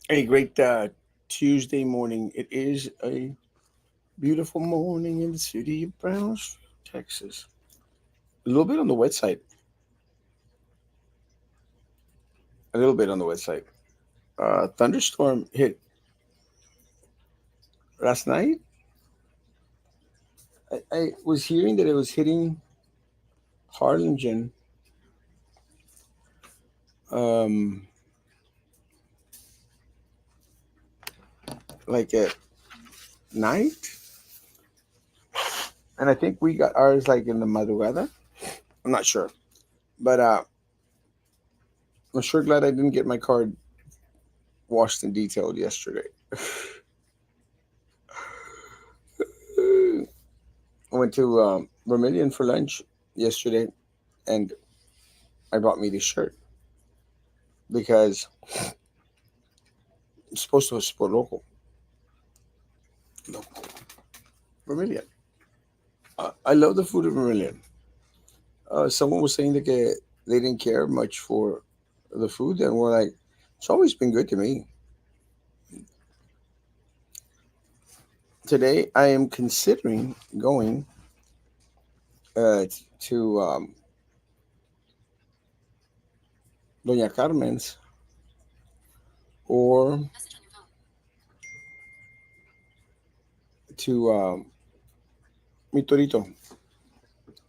A great Tuesday morning. It is a beautiful morning in the city of Brownsville, Texas. A little bit on the wet side. A little bit on the wet side. Thunderstorm hit last night. I was hearing that it was hitting Harlingen um, like at night. And I think we got ours like in the madrugada. I'm not sure. But I'm sure glad I didn't get my car washed and detailed yesterday. I went to Vermilion for lunch yesterday, and I bought me this shirt because it's supposed to support local. Local Vermilion. I love the food of Vermilion. Someone was saying that they didn't care much for the food, and we're like, it's always been good to me. Today, I am considering going to Doña Carmen's or to Mi Torito.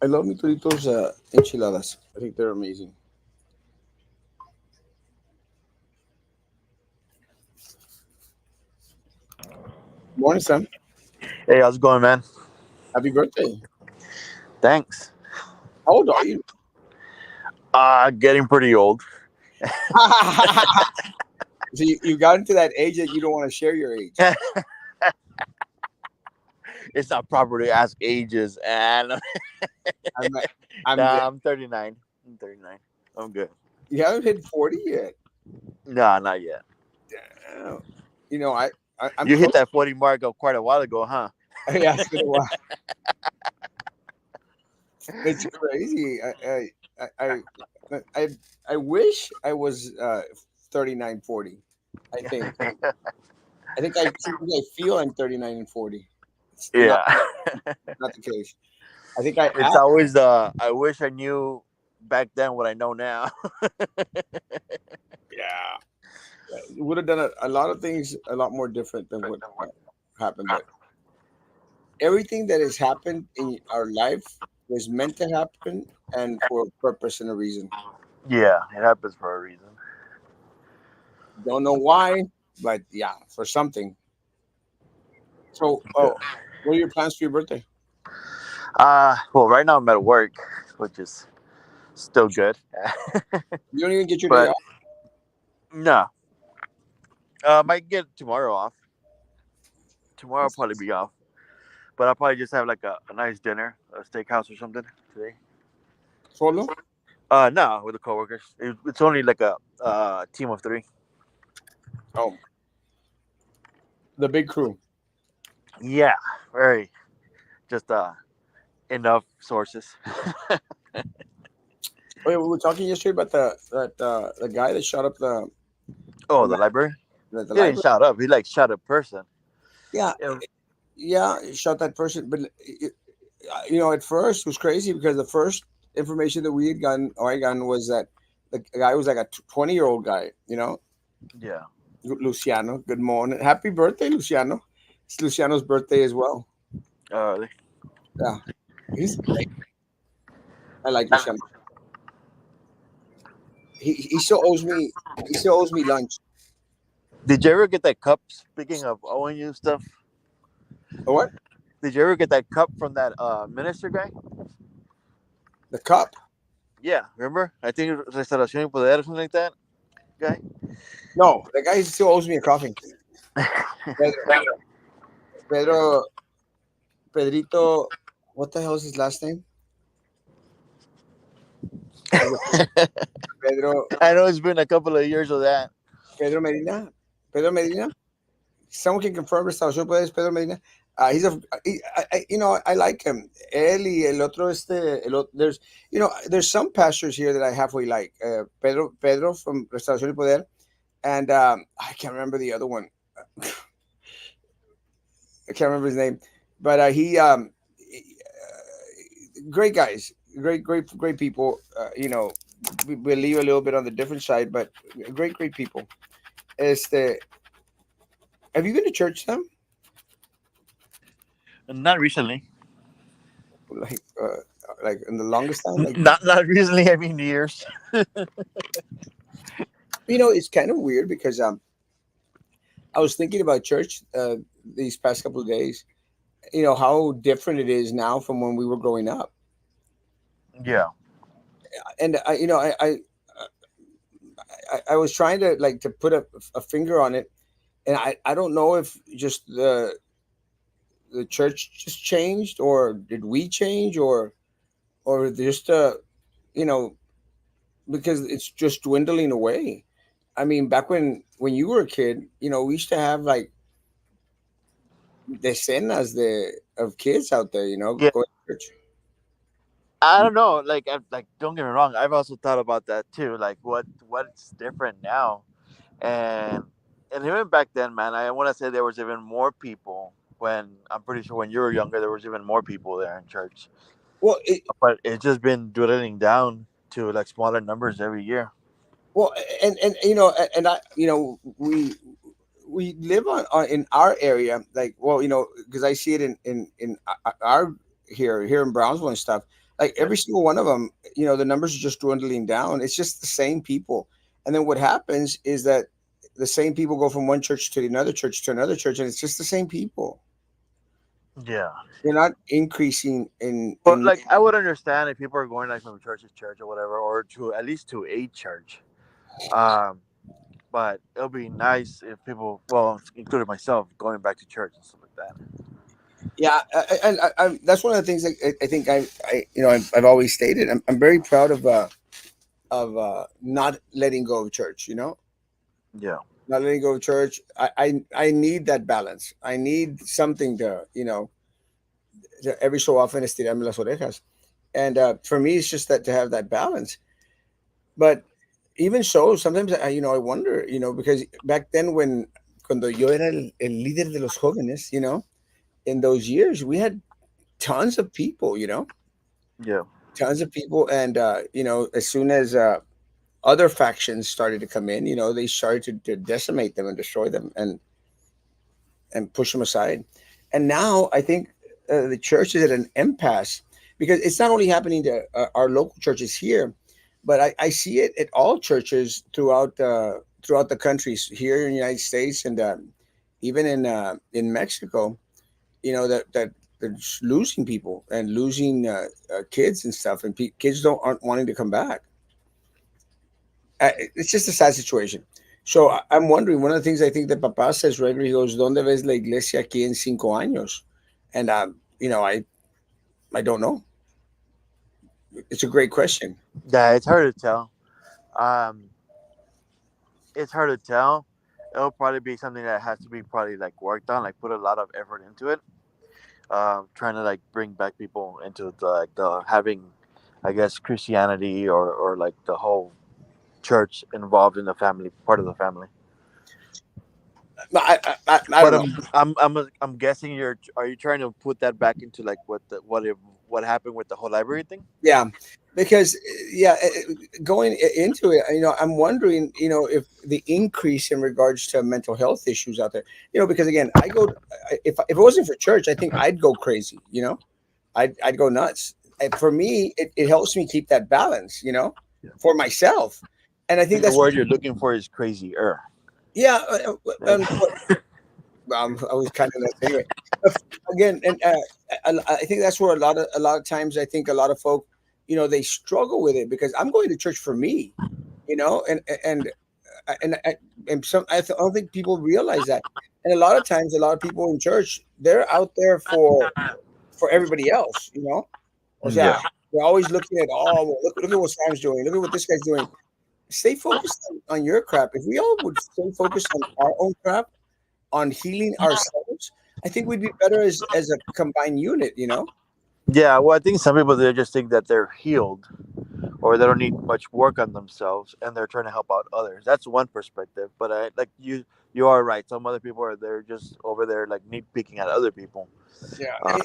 I love Mi Torito's enchiladas. I think they're amazing. Morning, Sam. Hey, how's it going, man? Happy birthday. Thanks. How old are you? Getting pretty old. So you got into that age that you don't want to share your age. It's not proper to ask ages, and I'm I'm nah, I'm 39. I'm 39. I'm good. you haven't hit 40 yet. Nah, not yet. Damn. You know, I'm You hit close. that 40 mark quite a while ago, huh? Yeah, it's been a while. It's crazy. I I wish I was 39, 40. I think. I feel I'm 39 and 40. It's Yeah. not the case. I think I It's act. always I wish I knew back then what I know now. Yeah. Would have done a lot of things a lot more different than what happened. But everything that has happened in our life was meant to happen and for a purpose and a reason. Yeah, it happens for a reason. Don't know why, but yeah, for something. So, Good. what are your plans for your birthday? Well, right now I'm at work, which is still good. You don't even get your day But off. no, might get tomorrow off. Tomorrow I'll probably be off, but I'll probably just have like a nice dinner, a steakhouse or something today. Solo? No, with the coworkers. It's only like a team of three. Oh, the big crew. Yeah, very just enough sources. Oh, yeah, we were talking yesterday about the guy that shot up Oh, the, the ma- library. the He didn't library. shut up. He like shot a person. Yeah, Yeah, yeah, he shot that person. But at first it was crazy because the first information that we had gotten, or I gotten, was that the guy was like a 20-year-old guy. yeah. Luciano. Good morning, happy birthday, Luciano. It's Luciano's birthday as well. Uh, Yeah, he's great. I like Luciano. He still owes me. He still owes me lunch. did you ever get that cup? Speaking of owing you stuff, Oh, what? did you ever get that cup from that minister guy? The cup? Yeah, remember? I think it was Restauración y Poder or something like that guy. No, the guy still owes me a coffee. Pedro, Pedro, Pedrito. What the hell is his last name? Pedro, I know it's been a couple of years of that. Pedro Medina. Pedro Medina. Someone can confirm Restauración Poder es Pedro Medina. He's a, he, I like him. Él y el otro there's some pastors here that I halfway like. Pedro from Restauración y Poder, and I can't remember the other one. I can't remember his name, but great guys, great people. We leave a little bit on the different side, but great people. Este, have you been to church, Sam? Not recently. Like, like in the longest time, like Not recently. I mean years. it's kind of weird because I was thinking about church these past couple of days. How different it is now from when we were growing up, Yeah. and I was trying to like to put a finger on it, and I don't know if just the church just changed, or did we change, or just you know because it's just dwindling away. I mean, back when you were a kid, we used to have like decenas of kids out there, Yeah. going to church. I don't know. Like, don't get me wrong. I've also thought about that too. Like, what's different now? And and even back then, man, I want to say there was even more people. When I'm pretty sure when you were younger, there was even more people there in church. Well, But it's just been dwindling down to like smaller numbers every year. well, and and I, we live on in our area, like, well, because I see it in our here in Brownsville and stuff. Like Yeah. every single one of them, the numbers are just dwindling down. It's just the same people, and then what happens is that the same people go from one church to another church to another church, and it's just the same people. Yeah. They're not increasing in But like, I would understand if people are going like from church to church or whatever, or to at least to a church. Um, but it'll be nice if people, well, including myself, going back to church and stuff like that. Yeah, and that's one of the things that I think I've always stated. I'm very proud of not letting go of church. Yeah. Not letting go of church. I need that balance. I need something to every so often estirarme las orejas, and for me, it's just that to have that balance. But even so, sometimes I wonder, because back then cuando yo era el líder de los jóvenes, in those years, we had tons of people, Yeah. tons of people, and as soon as other factions started to come in, they started to decimate them and destroy them and push them aside. And now I think the church is at an impasse, because it's not only happening to our local churches here, but I see it at all churches throughout the countries here in the United States, and even in Mexico. That they're just losing people and losing kids and stuff, and kids aren't wanting to come back. It's just a sad situation. So I'm wondering, one of the things I think that Papa says regularly, he goes, "¿Dónde ves la iglesia aquí en 5 años?" And I don't know. It's a great question. Yeah, it's hard to tell. Um, it's hard to tell. It'll probably be something that has to be probably like worked on, like put a lot of effort into it. Trying to like bring back people into the having, I guess, Christianity or like the whole church involved in the family, part of the family. No, I But don't know. I'm guessing are you trying to put that back into like what happened with the whole library thing? Yeah, because yeah, going into it, I'm wondering, if the increase in regards to mental health issues out there, because again, if it wasn't for church, I think I'd go crazy. I'd go nuts. And for me, it helps me keep that balance, Yeah. for myself. And I So think the that's word you're looking for is crazier. yeah. Like, I was kind of nuts anyway. But again, and I think that's where a lot of times I think a lot of folk, they struggle with it, because I'm going to church for me, and and and some I don't think people realize that. And a lot of times, a lot of people in church, they're out there for everybody else, O sea, yeah, they're always looking at, oh, well, look at what Sam's doing, look at what this guy's doing. Stay focused on your crap. If we all would stay focused on our own crap, on healing ourselves, I think we'd be better as a combined unit. yeah. Well, I think some people they just think that they're healed or they don't need much work on themselves, and they're trying to help out others. That's one perspective. But I like you are right. Some other people are there just over there like nitpicking at other people. Yeah, Um,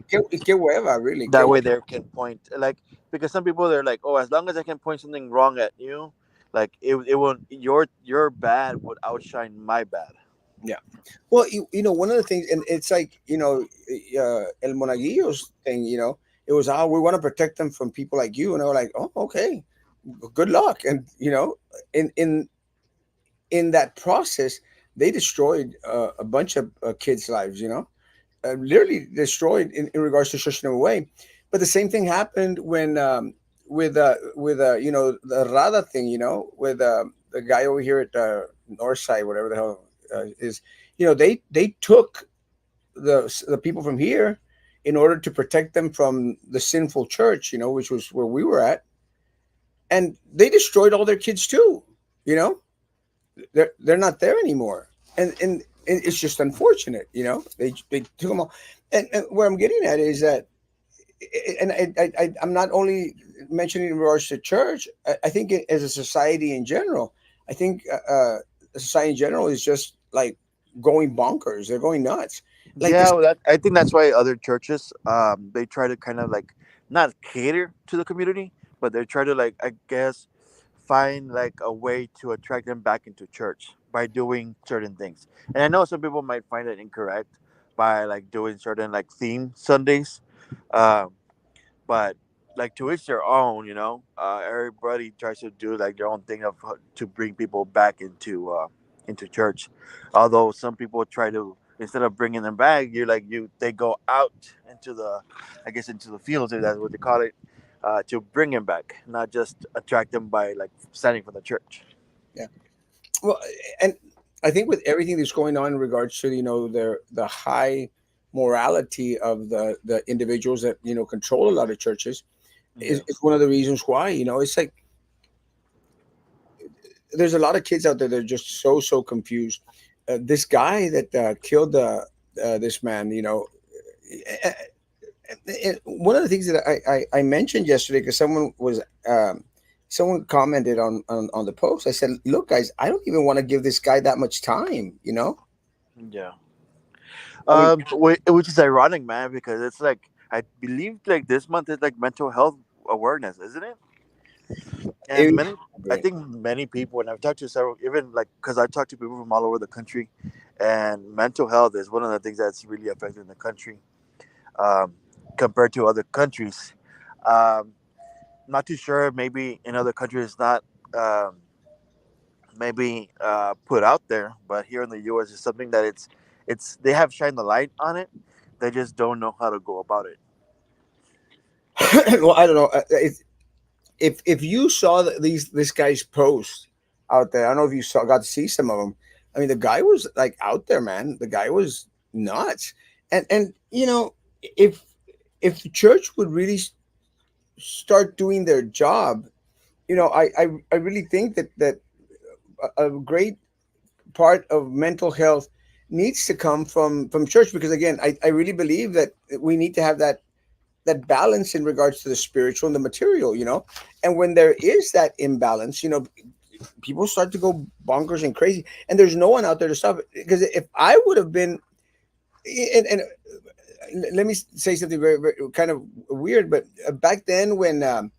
qué hueva, really, qué that way hueva. they can point like, because some people they're like, oh, as long as I can point something wrong at you, like it won't, your bad would outshine my bad. Yeah. Well, one of the things, and it's like, El Monaguillo's thing, it was, we want to protect them from people like you. And I was like, oh, okay, good luck. And, in, in, in that process, they destroyed a bunch of kids' lives, literally destroyed in regards to shushing them away. But the same thing happened when, the Rada thing, with the guy over here at North Side, whatever the hell is, they took the people from here in order to protect them from the sinful church, which was where we were at, and they destroyed all their kids too. You know, they're not there anymore, and it's just unfortunate. They took them all, and where I'm getting at is that, and I'm not only mentioning in regards to church. I think as a society in general, I think society in general is just like going bonkers. They're going nuts. Like Yeah, this. well, I think that's why other churches, they try to kind of like not cater to the community, but they try to like, I guess, find like a way to attract them back into church by doing certain things. And I know some people might find it incorrect by like doing certain like theme Sundays, um, but like to each their own, everybody tries to do like their own thing of to bring people back into church. Although some people try to, instead of bringing them back, they go out into the, I guess, into the fields, if that's what they call it, to bring them back, not just attract them by like standing for the church. Yeah. Well, and I think with everything that's going on in regards to the high morality of the individuals that control a lot of churches is Yes. one of the reasons why. It's like there's a lot of kids out there that are just so confused. This guy that killed this man, eh, one of the things that I mentioned yesterday, because someone commented on the post. I said, look, guys, I don't even want to give this guy that much time. Yeah. I mean, Which is ironic, man, because it's like I believe like this month is like mental health awareness, isn't it? And it, many, I think many people, and I've talked to several, even like because I talked to people from all over the country, and mental health is one of the things that's really affecting the country, um, compared to other countries. Um, Not too sure. Maybe in other countries, it's not, um, maybe put out there, but here in the U.S., it's something that it's they have shined the light on it. They just don't know how to go about it. well, I don't know. If you saw this guy's post out there, I don't know if you got to see some of them. I mean, the guy was like out there, man. The guy was nuts, and if the church would really start doing their job, I really think that a great part of mental health needs to come from church, because again, I really believe that we need to have that balance in regards to the spiritual and the material, and when there is that imbalance, people start to go bonkers and crazy, and there's no one out there to stop it. Because if I would have been, and let me say something very, very kind of weird, but back then when the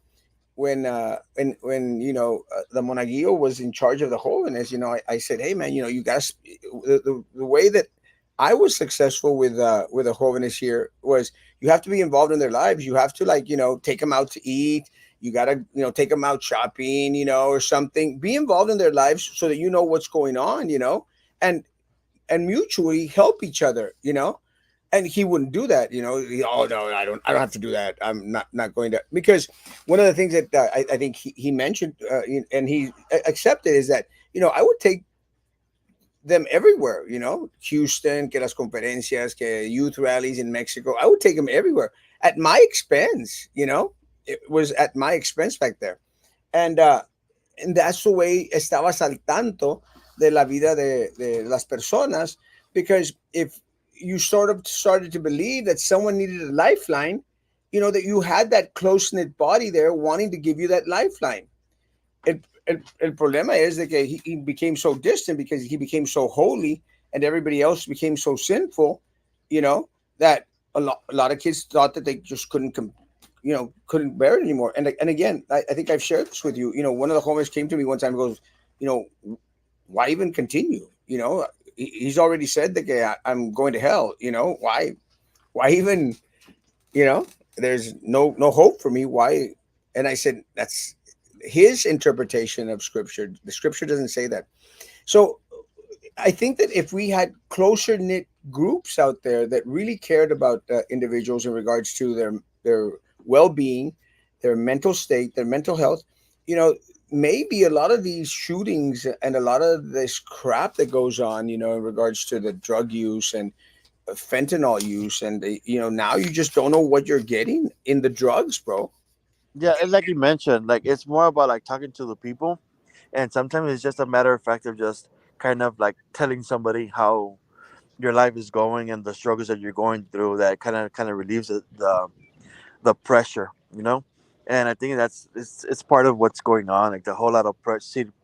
monaguillo was in charge of the holiness, I said, hey man, you guys, the way that I was successful with the holiness here was, you have to be involved in their lives. You have to, like, take them out to eat. You gotta, take them out shopping, or something. Be involved in their lives so that you know what's going on, and mutually help each other, and he wouldn't do that. Oh no, I don't have to do that. I'm not going to, because one of the things that I think he mentioned, and he accepted, is that I would take them everywhere. Houston, que las conferencias, que youth rallies in Mexico. I would take them everywhere at my expense. It was at my expense back there, and that's the way estabas al tanto de la vida de las personas. Because if you sort of started to believe that someone needed a lifeline, that you had that close knit body there wanting to give you that lifeline. El problema is that he became so distant because he became so holy and everybody else became so sinful, you know, that a lot of kids thought that they just couldn't bear it anymore. And again, I think I've shared this with you. One of the homies came to me one time and goes, you know, why even continue? He's already said that I'm going to hell. Why even, you know, there's no hope for me. Why? And I said, that's his interpretation of scripture. The scripture doesn't say that. So I think that if we had closer knit groups out there that really cared about individuals in regards to their well being, their mental state, their mental health, you know, maybe a lot of these shootings and a lot of this crap that goes on, in regards to the drug use and fentanyl use, and now you just don't know what you're getting in the drugs, bro. Yeah, and like you mentioned, like it's more about like talking to the people, and sometimes it's just a matter of fact of just kind of like telling somebody how your life is going and the struggles that you're going through. That kind of relieves the pressure, you know. And I think it's part of what's going on, like the whole lot of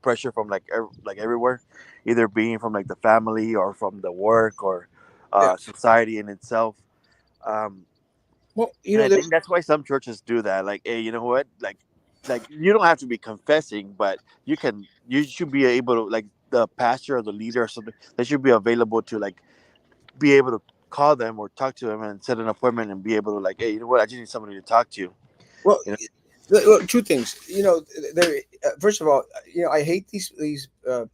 pressure from like like everywhere, either being from like the family or from the work or Yeah. society in itself. Um, Well, and I think there's that's why some churches do that. Like, hey, you know what? Like you don't have to be confessing, but you should be able to, like, the pastor or the leader or something. They should be available to like be able to call them or talk to them and set an appointment and be able to, like, hey, you know what? I just need somebody to talk to. well, You know? two things. There. First of all, I hate these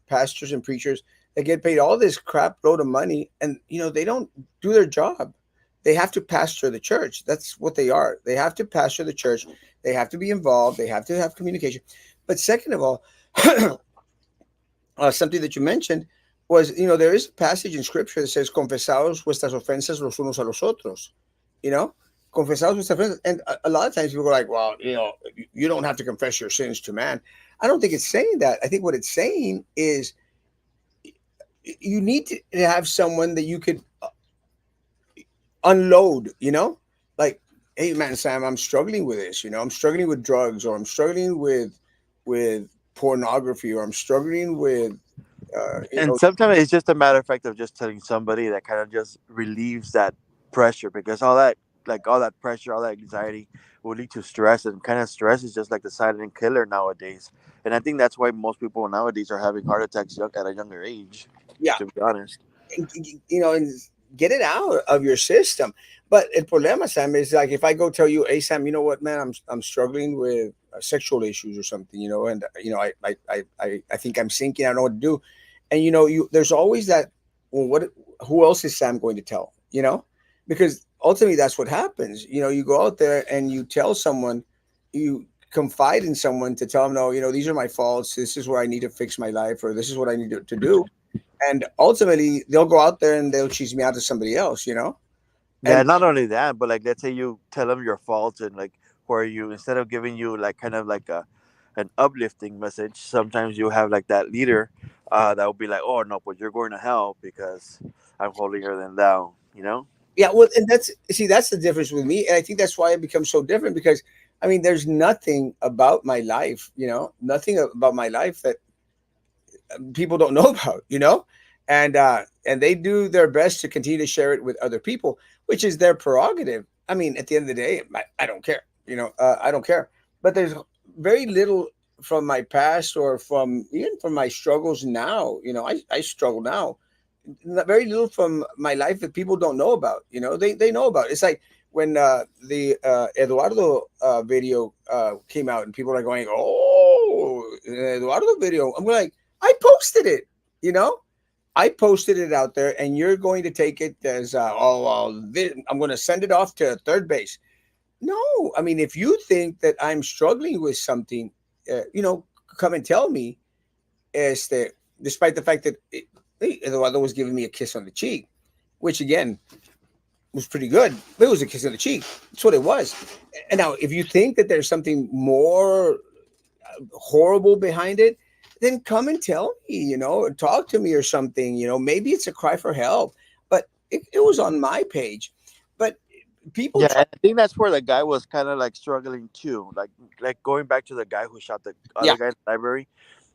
pastors and preachers that get paid all this crap load of money, and they don't do their job. They have to pastor the church. That's what they are. They have to pastor the church. They have to be involved. They have to have communication. But second of all, something that you mentioned was, there is a passage in scripture that says, confesaos vuestras ofensas los unos a los otros, you know, confesaos vuestras ofensas. And a lot of times people go like, well, you don't have to confess your sins to man. I don't think it's saying that. I think what it's saying is you need to have someone that you could unload, like, hey man, Sam, I'm struggling with this, I'm struggling with drugs, or I'm struggling with pornography, or I'm struggling with, And sometimes it's just a matter of fact of just telling somebody that kind of just relieves that pressure, because all that pressure, all that anxiety will lead to stress, and kind of stress is just like the silent killer nowadays. And I think that's why most people nowadays are having heart attacks at a younger age, yeah, to be honest. and get it out of your system. But el problema, Sam, is like if I go tell you, hey Sam, you know what, man, I'm struggling with sexual issues or something, and I think I'm sinking. I don't know what to do, and there's always that. Well, who else is Sam going to tell? Because ultimately that's what happens. You go out there and you tell someone, you confide in someone to tell them, no, these are my faults. This is where I need to fix my life, or this is what I need to do, and ultimately they'll go out there and they'll cheese me out to somebody else, Yeah, and not only that, but like let's say you tell them your faults, and like where you, instead of giving you like kind of like a an uplifting message, sometimes you have like that leader that will be like, oh no, but you're going to hell because I'm holier than thou, you know. yeah, well, and that's the difference with me, and I think that's why it becomes so different, because I mean, there's nothing about my life, nothing about my life that people don't know about, and they do their best to continue to share it with other people, which is their prerogative. I mean, at the end of the day, I don't care, I don't care. But there's very little from my past, or from even from my struggles now. I struggle now. Very little from my life that people don't know about. They know about. It's like when the Eduardo video came out, and people are going, "Oh, Eduardo video." I'm like, I posted it. You know, I posted it out there, and you're going to take it as, oh, well, I'm going to send it off to third base. No, I mean, if you think that I'm struggling with something, come and tell me. Este, despite the fact that Eduardo was giving me a kiss on the cheek, which again was pretty good. But it was a kiss on the cheek. That's what it was. And now, if you think that there's something more horrible behind it, then come and tell me, or talk to me or something. Maybe it's a cry for help, but it was on my page. But People Yeah, try. and I think that's where the guy was kind of like struggling too. Like going back to the guy who shot the Yeah, other guy in the library.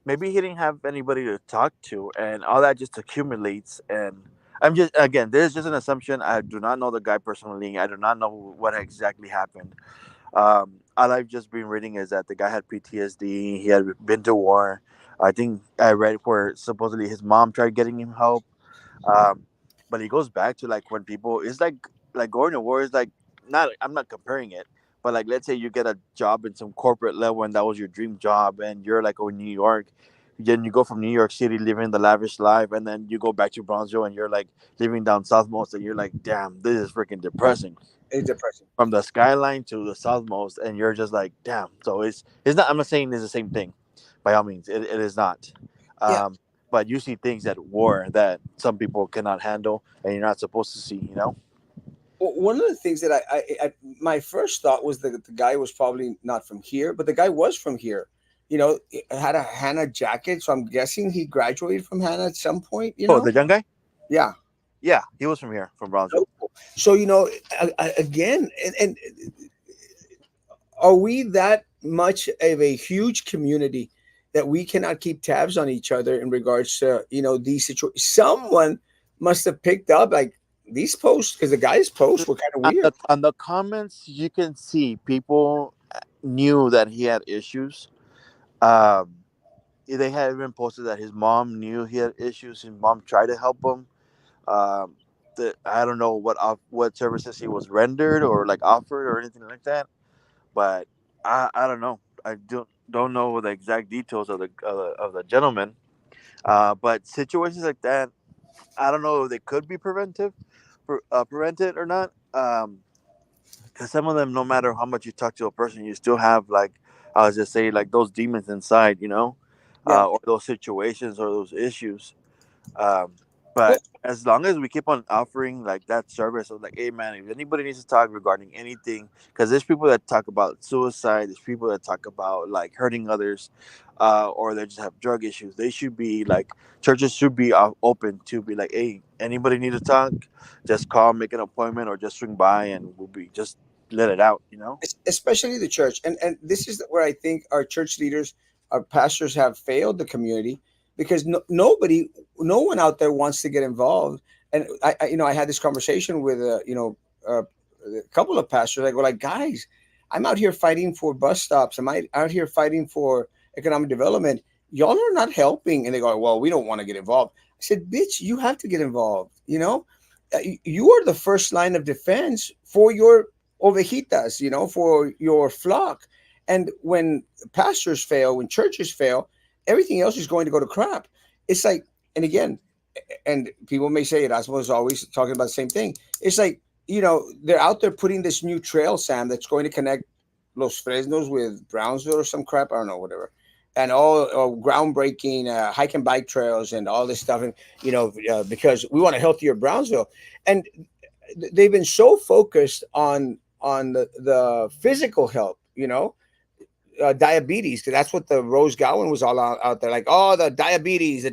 Maybe he didn't have anybody to talk to, and all that just accumulates. And I'm just again, this is just an assumption. I do not know the guy personally. I do not know what exactly happened. All I've just been reading is that the guy had PTSD. He had been to war. I think I read where supposedly his mom tried getting him help. Um, but he goes back to like when people it's like going to war is like not. I'm not comparing it, but like let's say you get a job in some corporate level and that was your dream job, and you're like in New York. Then you go from New York City living the lavish life, and then you go back to Bronzeville and you're like living down Southmost, and you're like, damn, this is freaking depressing it's depressing. from the skyline to the southmost, and you're just like, damn. So it's not. I'm not saying it's the same thing, by all means. It is not. Yeah. Um, but you see things at war that some people cannot handle, and you're not supposed to see. You know. One of the things that my first thought was that the guy was probably not from here, but the guy was from here. It had a Hannah jacket, so I'm guessing he graduated from Hannah at some point. Oh, the young guy. Yeah. Yeah, he was from here, from Brownsville. So, so again, and are we that much of a huge community that we cannot keep tabs on each other in regards to these situations? Someone must have picked up like these posts because the guy's posts were kind of weird. On the comments, you can see people knew that he had issues. Um, they had even posted that his mom knew he had issues. His mom tried to help him. Um, I don't know what services he was rendered or like offered or anything like that, but I don't know. I don't know the exact details of the gentleman. But situations like that, I don't know if they could be prevented or not. Because some of them, no matter how much you talk to a person, you still have like I was just saying like those demons inside, Yeah. or those situations or those issues. Um, Well, but as long as we keep on offering like that service of like, hey man, if anybody needs to talk regarding anything, because there's people that talk about suicide, there's people that talk about like hurting others, or they just have drug issues. They should be like churches should be open to be like, hey, anybody need to talk, just call, make an appointment, or just swing by, and we'll be just let it out. especially the church, and this is where I think our church leaders, our pastors have failed the community because no one out there wants to get involved. And I had this conversation with a couple of pastors. I go like, guys, I'm out here fighting for bus stops. I'm out here fighting for economic development. Y'all are not helping. And they go, well, we don't want to get involved. I said, bitch, you have to get involved. You are the first line of defense for your ovejitas, for your flock. And when pastors fail, when churches fail, everything else is going to go to crap. It's like, and again, and people may say Erasmo is always talking about the same thing. It's like, they're out there putting this new trail, Sam, that's going to connect Los Fresnos with Brownsville or some crap. I don't know, whatever. And all groundbreaking hike and bike trails and all this stuff. And, because we want a healthier Brownsville. And they've been so focused on the physical health, diabetes, because that's what the Rose Gowan was all out there, like, oh, the diabetes,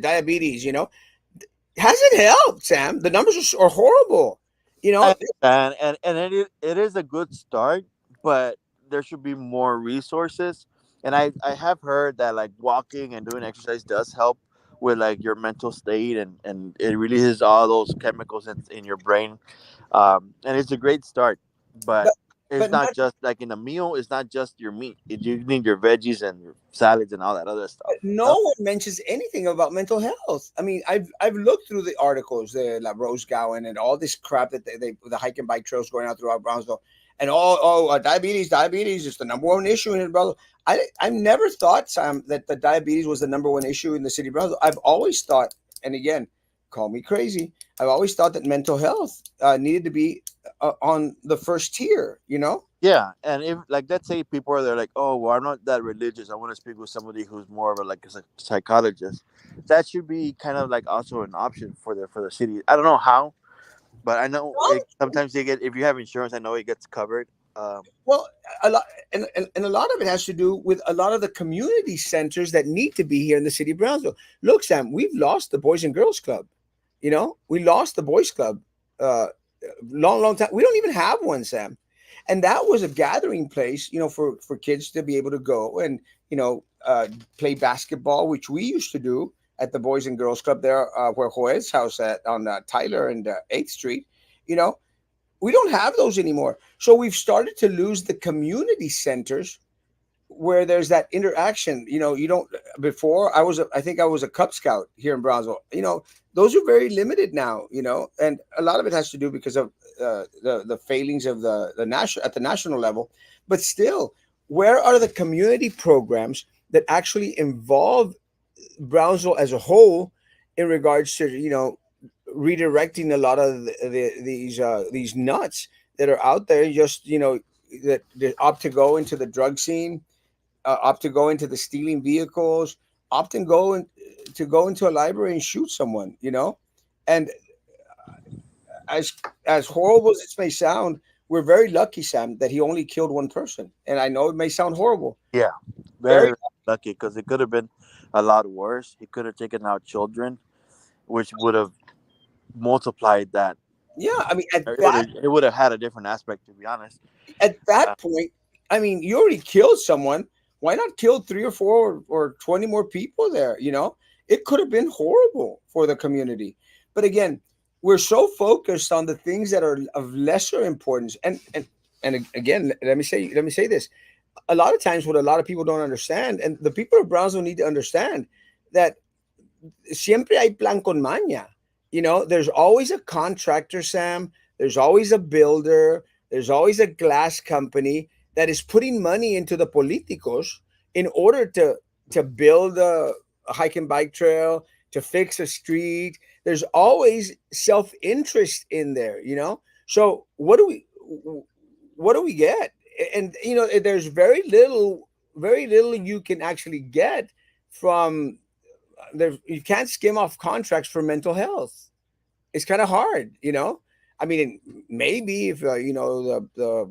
hasn't helped, Sam. The numbers are horrible, you I know. understand, and it is a good start, but there should be more resources. And I have heard that like walking and doing exercise does help with like your mental state, and it releases all those chemicals in your brain. And it's a great start, but but it's but not not just like in a meal. It's not just your meat. You need your veggies and your salads and all that other stuff. no one mentions anything about mental health. I mean, I've looked through the articles, the La Rose Gowan, and all this crap that they the hike and bike trails going out throughout Brownsville, and diabetes is the number one issue in it, brother. I've never thought, Sam, that the diabetes was the number one issue in the city of Brownsville. I've always thought, and again, call me crazy, I've always thought that mental health needed to be on the first tier. Yeah, and if like let's say people are there like, oh well, I'm not that religious. I want to speak with somebody who's more of a like a psychologist. That should be kind of like also an option for the city. I don't know how, but I know it sometimes they get if you have insurance. I know it gets covered. Well, a lot, and a lot of it has to do with a lot of the community centers that need to be here in the city of Brownsville. Look, Sam, we've lost the Boys and Girls Club. We lost the Boys Club. Uh, long time. We don't even have one, Sam. And that was a gathering place, for kids to be able to go and you know play basketball, which we used to do at the Boys and Girls Club there, where Joel's house at on Tyler and 8th Street. You know, we don't have those anymore. So we've started to lose the community centers where there's that interaction. You don't. Before I think I was a Cub Scout here in Brownsville. Those are very limited now. And a lot of it has to do because of the failings of the national at the national level. But still, where are the community programs that actually involve Brownsville as a whole in regards to redirecting a lot of these nuts that are out there, just that opt to go into the drug scene, opt to go into the stealing vehicles, opt and to go into a library and shoot someone. And as as horrible as this may sound, we're very lucky, Sam, that he only killed one person. And I know it may sound horrible. Yeah, Very very lucky because it could have been a lot worse. He could have taken out children, which would have multiplied that. Yeah, I mean, It would have had a different aspect, to be honest. at that Uh, point, I mean, you already killed someone. Why not kill three or four or 20 more people there? It could have been horrible for the community. But again, we're so focused on the things that are of lesser importance. And again, let me say this. A lot of times, what a lot of people don't understand, and the people of Brownsville need to understand that siempre hay plan con maña. There's always a contractor, Sam. There's always a builder. There's always a glass company that is putting money into the politicos in order to build a hike and bike trail, to fix a street. There's always self-interest in there. So what do we get? And there's very little you can actually get from there. You can't skim off contracts for mental health. It's kind of hard. I mean, maybe if the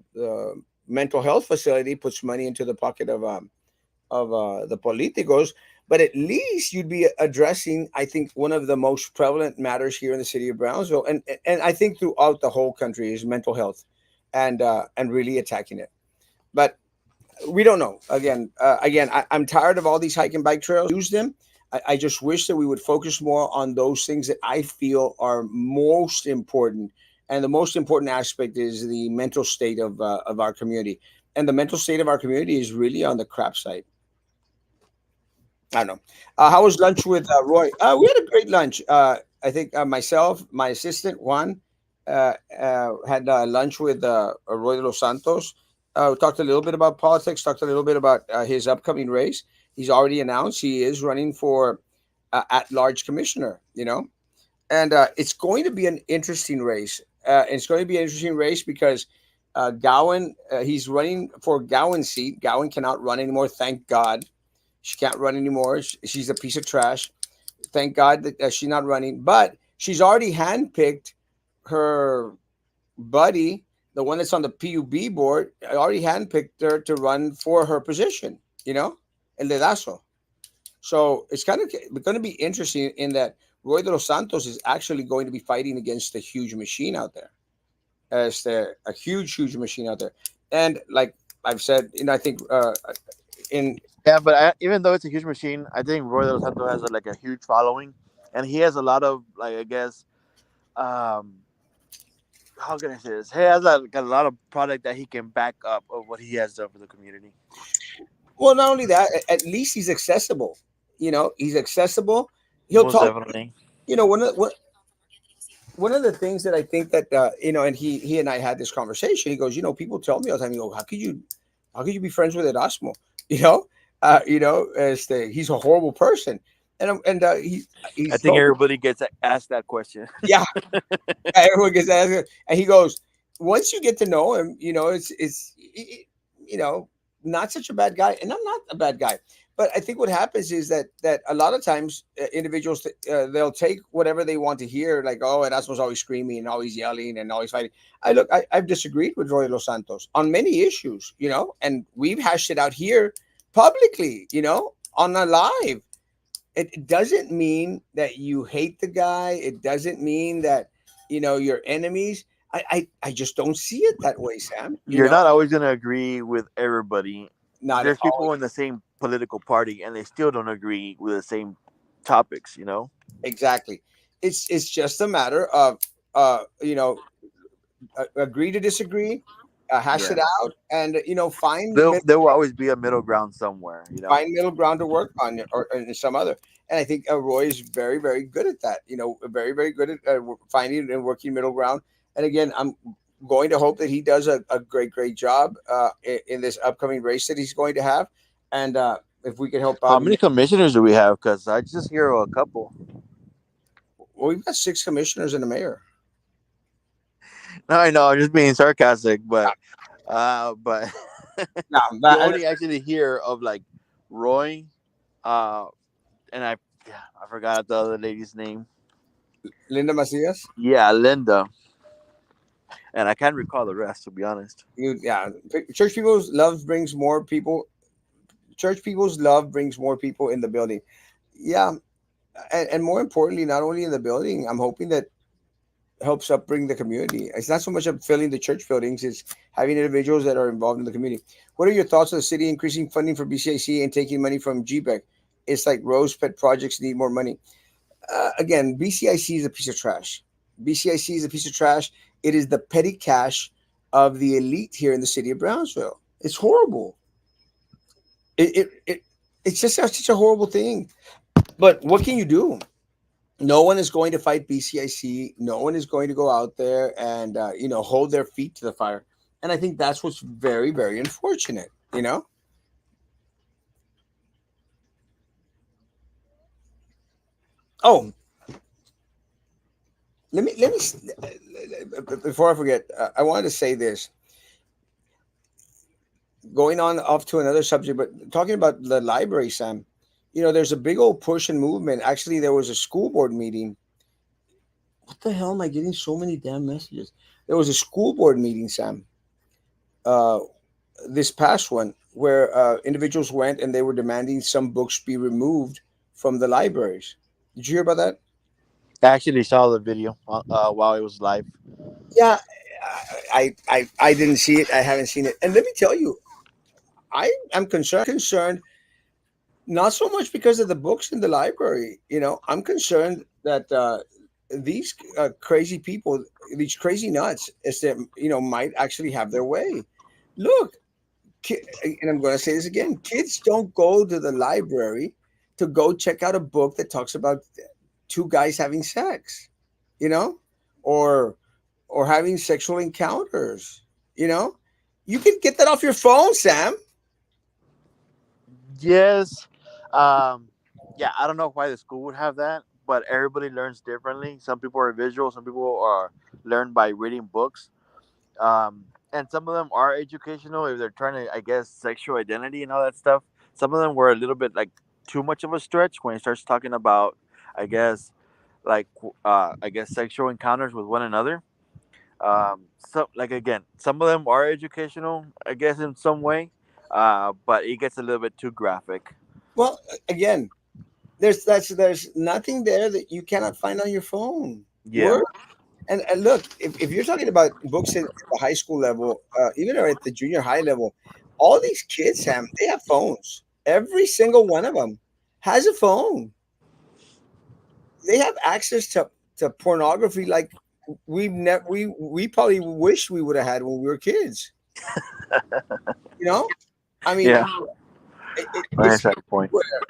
mental health facility puts money into the pocket of the politicos, but at least you'd be addressing, I think, one of the most prevalent matters here in the city of Brownsville, and I think throughout the whole country, is mental health, and really attacking it. But we don't know. Again, I'm tired of all these hike and bike trails. Use them. I just wish that we would focus more on those things that I feel are most important. And the most important aspect is the mental state of our community. And the mental state of our community is really on the crap side. I don't know. How was lunch with Roy? We had a great lunch. I think myself, my assistant Juan, had lunch with Roy de los Santos. We talked a little bit about politics. Talked a little bit about his upcoming race. He's already announced he is running for at-large commissioner. And it's going to be an interesting race. It's going to be an interesting race because Gowan, he's running for Gowan's seat. Gowan cannot run anymore. Thank God. She can't run anymore. She's a piece of trash. Thank God that she's not running. But she's already handpicked her buddy, the one that's on the PUB board. I already handpicked her to run for her position, El Dedazo. So it's kind of going to be interesting in that Roy de los Santos is actually going to be fighting against a huge machine out there. As a huge, huge machine out there. And like I've said, I think in yeah, but even though it's a huge machine, I think Roy Del Santo has like a huge following, and he has a lot of like I guess, um, how can I say this? He has like a lot of product that he can back up of what he has done for the community. Well, not only that, at least he's accessible. He's accessible. He'll Most talk. definitely. One of the things that I think that and he and I had this conversation. He goes, people tell me all the time. You go, how could you be friends with Erasmo? He's a horrible person, I he's think told me, everybody gets asked that question. yeah, everyone gets asked, and he goes, once you get to know him, you know, not such a bad guy, and I'm not a bad guy. But I think what happens is that a lot of times individuals they'll take whatever they want to hear, like, oh, Erasmo's always screaming and always yelling and always fighting. I've disagreed with Roy Los Santos on many issues, and we've hashed it out here publicly, on a live. It doesn't mean that you hate the guy. It doesn't mean that you're enemies. I just don't see it that way, Sam. You're not always going to agree with everybody. Not There's always people in the same political party and they still don't agree with the same topics, you know? exactly. It's just a matter of agree to disagree, hash Yeah. it out, and There will always be a middle ground somewhere, you know? find middle ground to work on, or some other. And I think Roy is very, very good at that. Very, very good at finding and working middle ground. And again, I'm going to hope that he does a great, great job in this upcoming race that he's going to have. And if we can help How out, many commissioners do we have? Because I just hear a couple. well, we've got six commissioners and a mayor. No, I know, I'm just being sarcastic, but No, you but only actually hear of like Roy, uh, and yeah, I forgot the other lady's name. Linda Macias, Yeah, Linda, and I can't recall the rest to be honest. yeah, church people's love brings more people. Church people's love brings more people in the building. Yeah, and more importantly, not only in the building, I'm hoping that helps upbring the community. It's not so much of filling the church buildings; it's having individuals that are involved in the community. What are your thoughts on the city increasing funding for BCIC and taking money from GBEC? It's like Rose Pet projects need more money. Again, BCIC is a piece of trash. BCIC is a piece of trash. It is the petty cash of the elite here in the city of Brownsville. It's horrible. It it's just such a horrible thing. But what can you do? No one is going to fight BCIC. No one is going to go out there and hold their feet to the fire. And I think that's what's very, very unfortunate. Oh, let me before I forget, I wanted to say this. Going on off to another subject, but talking about the library, Sam. There's a big old push and movement. Actually, there was a school board meeting. What the hell am I getting so many damn messages? There was a school board meeting, Sam. Uh, this past one where individuals went and they were demanding some books be removed from the libraries. Did you hear about that? I actually saw the video while it was live. Yeah, I didn't see it. I haven't seen it. And let me tell you, I am concerned not so much because of the books in the library. I'm concerned that these crazy people, these crazy nuts, is that might actually have their way. Look, and I'm going to say this again: kids don't go to the library to go check out a book that talks about two guys having sex, you know, or having sexual encounters. You know, you can get that off your phone, Sam. Yes. Um, yeah, I don't know why the school would have that, but everybody learns differently. Some people are visual, some people are learn by reading books. And some of them are educational if they're trying to, I guess, sexual identity and all that stuff. Some of them were a little bit like too much of a stretch when he starts talking about, I guess, I guess sexual encounters with one another. So like again, some of them are educational, I guess, in some way, but it gets a little bit too graphic. Well, again, there's nothing there that you cannot find on your phone. Yeah, Word. And look, if you're talking about books at the high school level, even or at the junior high level, all these kids, Sam, they have phones. Every single one of them has a phone. They have access to pornography like we probably wish we would have had when we were kids. You know, I mean, yeah, it's nice point. everywhere.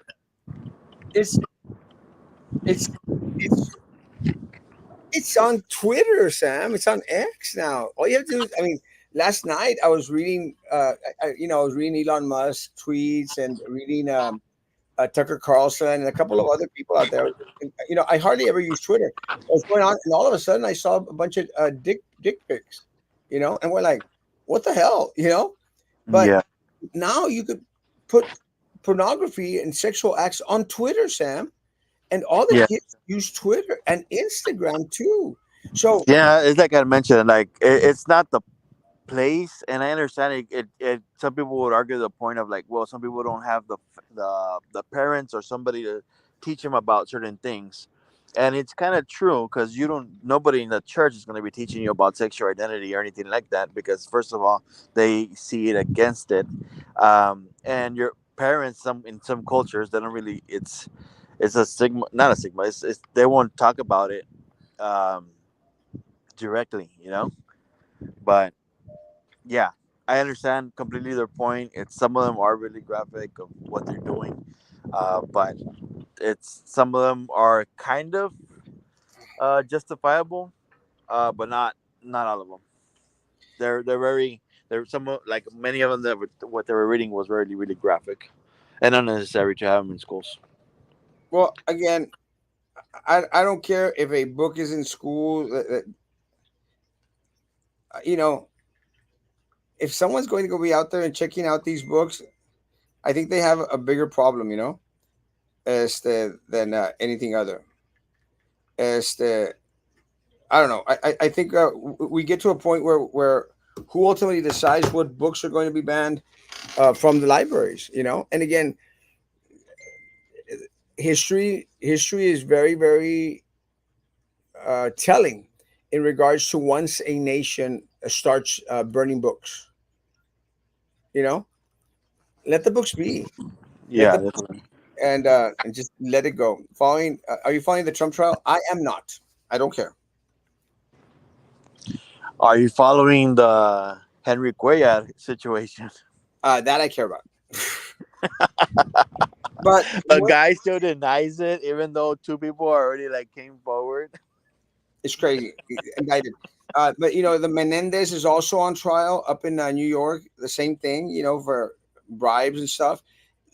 It's it's it's It's on Twitter, Sam. It's on X now. All you have to do is, I mean, last night I was reading, I was reading Elon Musk tweets and reading Tucker Carlson and a couple of other people out there. I hardly ever use Twitter. What's going on? And all of a sudden, I saw a bunch of dick pics. And we're like, what the hell? But Yeah, now you could put pornography and sexual acts on Twitter, Sam, and all the yeah, kids use Twitter and Instagram too. So, yeah. It's like I mentioned, like it's not the place, and I understand it. Some people would argue the point of like, well, some people don't have the parents or somebody to teach them about certain things. And it's kind of true because you don't. Nobody in the church is going to be teaching you about sexual identity or anything like that because first of all, they see it against it, and your parents, some in some cultures, they don't really. It's a stigma, not a stigma. It's they won't talk about it um, directly, But yeah, I understand completely their point. It's some of them are really graphic of what they're doing, but it's some of them are kind of justifiable, but not all of them. They're very they're some like many of them that what they were reading was really graphic, and unnecessary to have them in schools. Well, again, I don't care if a book is in school. You know, if someone's going to go be out there and checking out these books, I think they have a bigger problem. Than anything other. Este, I don't know. I think we get to a point where who ultimately decides what books are going to be banned from the libraries. And again, history is very very telling in regards to once a nation starts burning books. You know, let the books be. Let Yeah, the books definitely. and just let it go. Following, are you following the Trump trial? I am not. I don't care. Are you following the Henry Cuellar situation? That I care about. But A what guy still denies it, even though two people already like came forward. it's crazy. Indicted. But the Menendez is also on trial up in New York. The same thing. For bribes and stuff.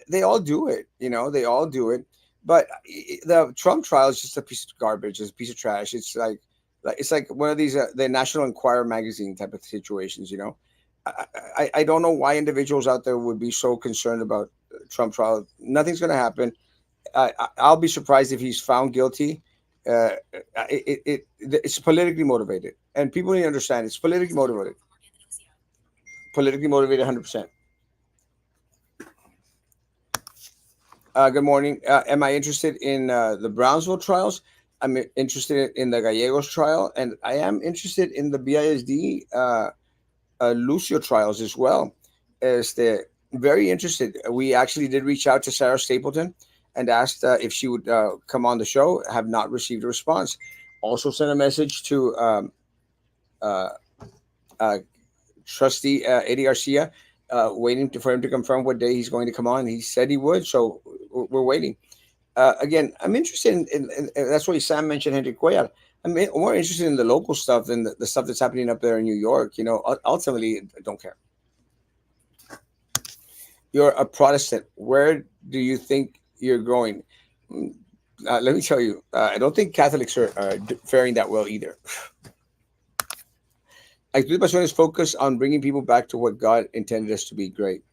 They all do it. They all do it. But the Trump trial is just a piece of garbage. It's a piece of trash. It's like one of these the National Enquirer magazine type of situations. I don't know why individuals out there would be so concerned about Trump trial. Nothing's going to happen. I'll be surprised if he's found guilty. It's politically motivated, and people need to understand it's politically motivated, 100%. Good morning. Am I interested in the Brownsville trials? I'm interested in the Gallegos trial, and I am interested in the BISD Lucio trials as well. Very interested. We actually did reach out to Sarah Stapleton and asked if she would come on the show. Have not received a response. Also sent a message to uh, uh, Trustee Eddie Garcia, waiting for him to confirm what day he's going to come on. He said he would, so we're waiting. Again, I'm interested in that's why Sam mentioned Henry Cuellar. More interested in the local stuff than the stuff that's happening up there in New York. Ultimately, I don't care. You're a Protestant. Where do you think you're going? Mm, let me tell you, I don't think Catholics are faring that well either. Actitud Pasión is focused on bringing people back to what God intended us to be. Great.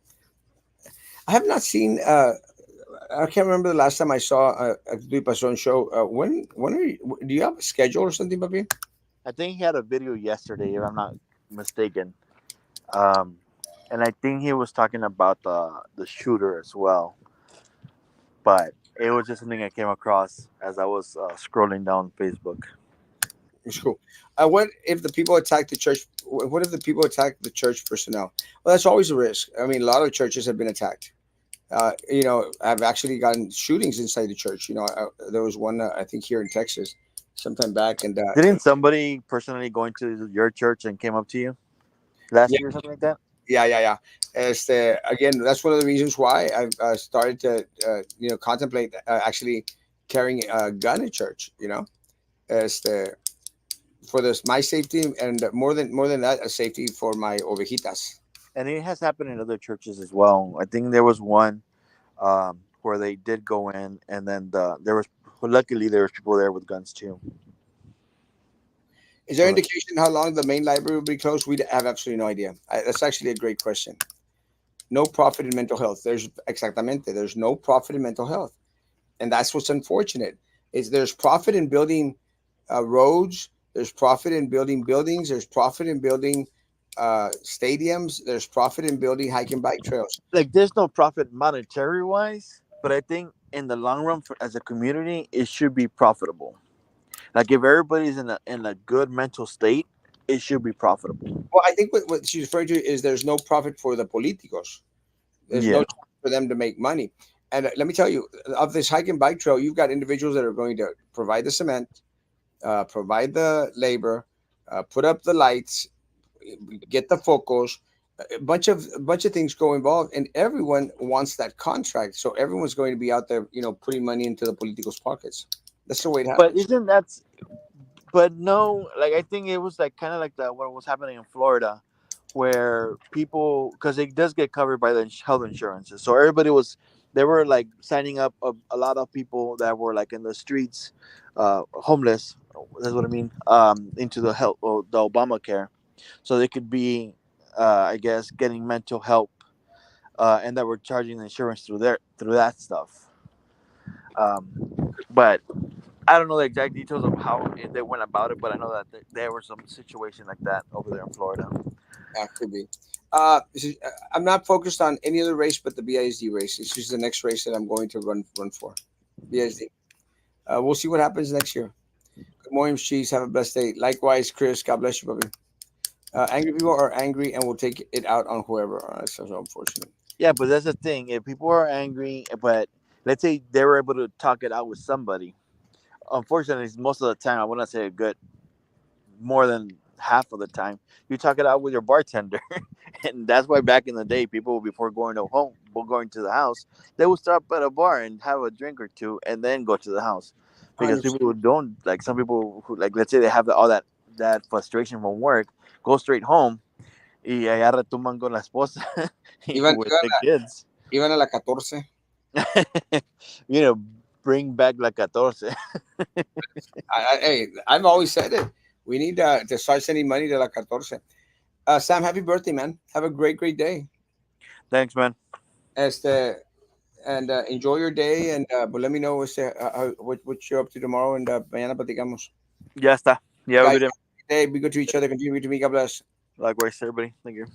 I have not seen. I can't remember the last time I saw a Actitud Pasión show. When are you, do you have a schedule or something, Papi? I think he had a video yesterday, if I'm not mistaken. Um, and I think he was talking about the shooter as well. But it was just something I came across as I was scrolling down Facebook. It's cool. What if the people attack the church? What if the people attack the church personnel? Well, that's always a risk. I mean, a lot of churches have been attacked. I've actually gotten shootings inside the church. There was one I think here in Texas, sometime back, and Didn't somebody personally go into your church and came up to you last yeah, year or something like that? yeah. Again, that's one of the reasons why I've started to contemplate actually carrying a gun in church. Este, for this my safety and more than that, a safety for my ovejitas. And it has happened in other churches as well. I think there was one where they did go in, and then there was luckily there was people there with guns too. Is there So indication how long the main library will be closed? We have absolutely no idea. That's actually a great question. No profit in mental health. There's exactamente. There's no profit in mental health, and that's what's unfortunate. Is there's profit in building roads. There's profit in building buildings. There's profit in building stadiums. There's profit in building hike and bike trails. like there's no profit monetary wise, but I think in the long run, for, as a community, it should be profitable. Like if everybody's in a good mental state, it should be profitable. Well, I think what she's referring to is there's no profit for the politicos. There's no Yeah. chance for them to make money. And let me tell you, of this hike and bike trail, you've got individuals that are going to provide the cement, provide the labor, put up the lights, get the focus. A bunch of things go involved, and everyone wants that contract. So everyone's going to be out there, putting money into the politicos' pockets. That's the way it But happens. isn't that? But no, like I think it was like kind of like the what was happening in Florida, where people, because it does get covered by the health insurances, so everybody was, they were like signing up a lot of people that were like in the streets, homeless. That's what I mean. Into the health, the Obamacare, so they could be, I guess, getting mental help, and that were charging the insurance through that stuff. But I don't know the exact details of how they went about it, but I know that there was some situation like that over there in Florida. Could be. I'm not focused on any other race but the BISD race. This is the next race that I'm going to run for. BISD. We'll see what happens next year. Good morning, Cheese. Have a blessed day. Likewise, Chris. God bless you, brother. Angry people are angry and will take it out on whoever. That's so unfortunate. Yeah, but that's the thing. If people are angry, but let's say they were able to talk it out with somebody, unfortunately, most of the time, I wouldn't say a good, more than half of the time, you talk it out with your bartender. And that's why back in the day, people, before going to home, before going to the house, they would stop at a bar and have a drink or two and then go to the house. Because 100%. people who don't, like some people who, like, let's say they have all that frustration from work, go straight home y allá retumban con la esposa Iban, with iban, the kids. iban a la 14. You know, bring back la 14. Hey, I've always said it. We need to start sending money to la 14. Sam, happy birthday, man. Have a great, great day. Thanks, man. Este, and enjoy your day. And but let me know what you're up to tomorrow. And mañana platicamos. Ya está. You have a Guys, good day. have a good day. Be good to each other. Continue to be. God bless. Likewise, everybody. Thank you.